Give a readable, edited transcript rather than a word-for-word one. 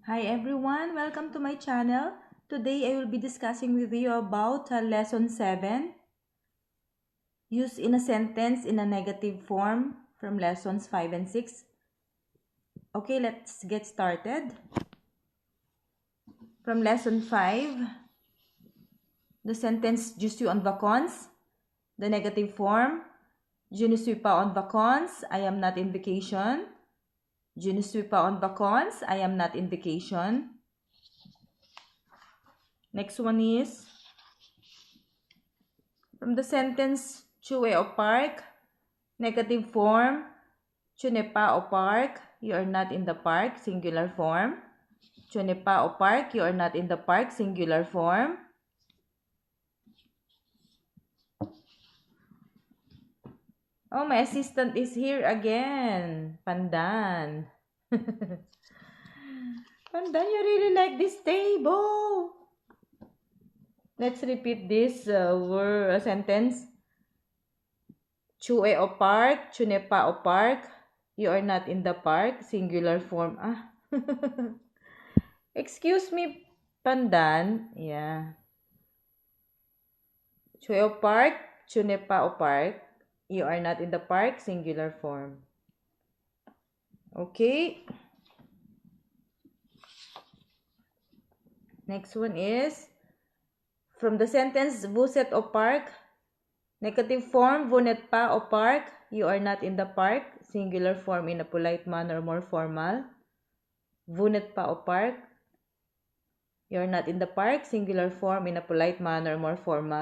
Hi everyone, welcome to my channel. Today I will be discussing with you about lesson 7, use in a sentence in a negative form from lessons 5 and 6. Okay, let's get started. From lesson 5, the sentence "Je suis en vacances", the negative form, "Je ne suis pas en vacances", I am not in vacation. "Je ne suis pas en vacances", I am not in vacation. Next one is from the sentence "Tu es au parc", negative form, "Tu n'es pas au parc", you are not in the park, singular form. "Tu n'es pas au parc", you are not in the park, singular form. Oh, my assistant is here again. Pandan. Pandan, you really like this table. Let's repeat this word sentence. Tu es au parc, tu n'es pas au parc, you are not in the park, singular form. Excuse me, Pandan. Yeah. Tu es au parc, tu n'es pas au parc, you are not in the park, singular form. Okay. Next one is from the sentence "Vous êtes au parc", negative form, "Vous n'êtes pas au parc", you are not in the park, singular form in a polite manner, more formal. "Vous n'êtes pas au parc", you are not in the park, singular form in a polite manner, more formal.